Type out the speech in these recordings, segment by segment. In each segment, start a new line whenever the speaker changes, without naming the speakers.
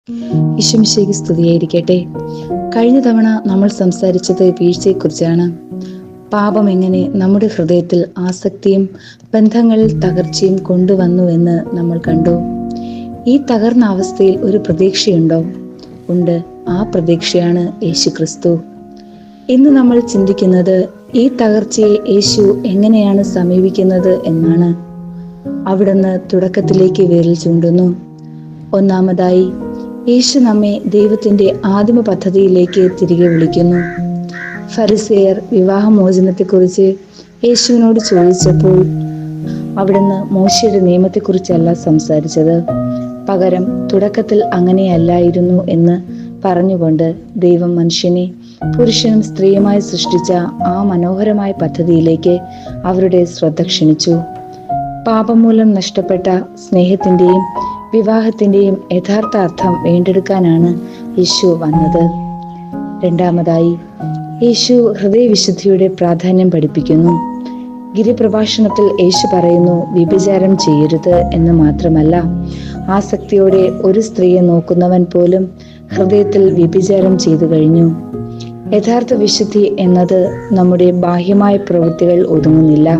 ഈശോമിശിഹായ്ക്ക് സ്തുതിയായിരിക്കട്ടെ. കഴിഞ്ഞ തവണ നമ്മൾ സംസാരിച്ചത് വീഴ്ചയെക്കുറിച്ചാണ്. പാപം എങ്ങനെ നമ്മുടെ ഹൃദയത്തിൽ ആസക്തിയും ബന്ധങ്ങളിൽ തകർച്ചയും കൊണ്ടുവന്നുവെന്ന് നമ്മൾ കണ്ടു. ഈ തകർന്ന അവസ്ഥയിൽ ഒരു പ്രതീക്ഷയുണ്ടോ? ഉണ്ട്. ആ പ്രതീക്ഷയാണ് യേശു ക്രിസ്തു. ഇന്ന് നമ്മൾ ചിന്തിക്കുന്നത് ഈ തകർച്ചയെ യേശു എങ്ങനെയാണ് സമീപിക്കുന്നത് എന്നാണ്. അവിടുന്ന് തുടക്കത്തിലേക്ക് വിരൽ ചൂണ്ടുന്നു. ഒന്നാമതായി, യേശു നമ്മെ ദൈവത്തിന്റെ ആദിമ പദ്ധതിയിലേക്ക് തിരികെ വിളിക്കുന്നു. ഫരിസേയർ വിവാഹമോചനത്തെക്കുറിച്ച് യേശുവിനോട് ചോദിച്ചപ്പോൾ അവിടുന്ന് മോശയുടെ നിയമത്തെക്കുറിച്ചല്ല സംസാരിച്ചത്. പകരം തുടക്കത്തിൽ അങ്ങനെയല്ലായിരുന്നു എന്ന് പറഞ്ഞുകൊണ്ട് ദൈവം മനുഷ്യനെ പുരുഷനും സ്ത്രീയുമായി സൃഷ്ടിച്ച ആ മനോഹരമായ പദ്ധതിയിലേക്ക് അവരുടെ ശ്രദ്ധ ക്ഷണിച്ചു. പാപം മൂലം നഷ്ടപ്പെട്ട സ്നേഹത്തിന്റെയും വിവാഹത്തിന്റെയും യഥാർത്ഥ അർത്ഥം വീണ്ടെടുക്കാനാണ് യേശു വന്നത്. രണ്ടാമതായി, യേശു ഹൃദയവിശുദ്ധിയുടെ പ്രാധാന്യം പഠിപ്പിക്കുന്നു. ഗിരിപ്രഭാഷണത്തിൽ യേശു പറയുന്നു, വ്യഭിചാരം ചെയ്യരുത് എന്ന് മാത്രമല്ല, ആസക്തിയോടെ ഒരു സ്ത്രീയെ നോക്കുന്നവൻ പോലും ഹൃദയത്തിൽ വ്യഭിചാരം ചെയ്തു കഴിഞ്ഞു. യഥാർത്ഥ വിശുദ്ധി എന്നത് നമ്മുടെ ബാഹ്യമായ പ്രവൃത്തികൾ ഒതുങ്ങുന്നില്ല,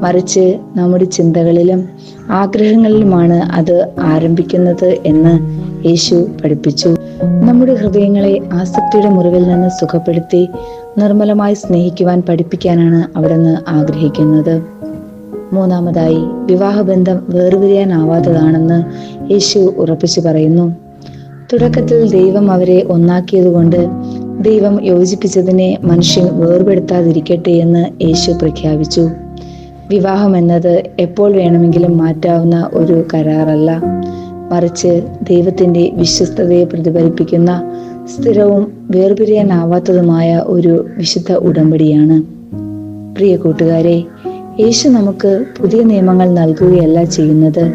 മറിച്ച് നമ്മുടെ ചിന്തകളിലും ആഗ്രഹങ്ങളിലുമാണ് അത് ആരംഭിക്കുന്നത് എന്ന് യേശു പഠിപ്പിച്ചു. നമ്മുടെ ഹൃദയങ്ങളെ ആസക്തിയുടെ മുറിവിൽ നിന്ന് സുഖപ്പെടുത്തി നിർമ്മലമായി സ്നേഹിക്കുവാൻ പഠിപ്പിക്കാനാണ് അവിടുന്ന് ആഗ്രഹിക്കുന്നത്. മൂന്നാമതായി, വിവാഹബന്ധം വേർപിരിയാനാവാത്തതാണെന്ന് യേശു ഉറപ്പിച്ചു പറയുന്നു. തുടക്കത്തിൽ ദൈവം അവരെ ഒന്നാക്കിയതുകൊണ്ട് ദൈവം യോജിപ്പിച്ചതിനെ മനുഷ്യൻ വേർപെടുത്താതിരിക്കട്ടെ എന്ന് യേശു പ്രഖ്യാപിച്ചു. വിവാഹം എന്നത് എപ്പോൾ വേണമെങ്കിലും മാറ്റാവുന്ന ഒരു കരാറല്ല, മറിച്ച് ദൈവത്തിന്റെ വിശ്വസ്തതയെ പ്രതിഫലിപ്പിക്കുന്ന സ്ഥിരവും വേർപിരിയാനാവാത്തതുമായ ഒരു വിശുദ്ധ ഉടമ്പടിയാണ്. പ്രിയ കൂട്ടുകാരെ, യേശു നമുക്ക് പുതിയ നിയമങ്ങൾ നൽകുകയല്ല ചെയ്യുന്നത്.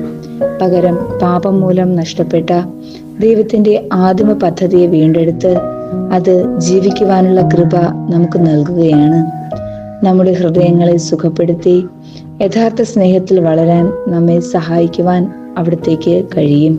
പകരം പാപം മൂലം നഷ്ടപ്പെട്ട ദൈവത്തിന്റെ ആദിമ പദ്ധതിയെ വീണ്ടെടുത്ത് അത് ജീവിക്കുവാനുള്ള കൃപ നമുക്ക് നൽകുകയാണ്. നമ്മുടെ ഹൃദയങ്ങളെ സുഖപ്പെടുത്തി യഥാർത്ഥ സ്നേഹത്തിൽ വളരാൻ നമ്മെ സഹായിക്കുവാൻ അവിടത്തേക്ക് കഴിയും.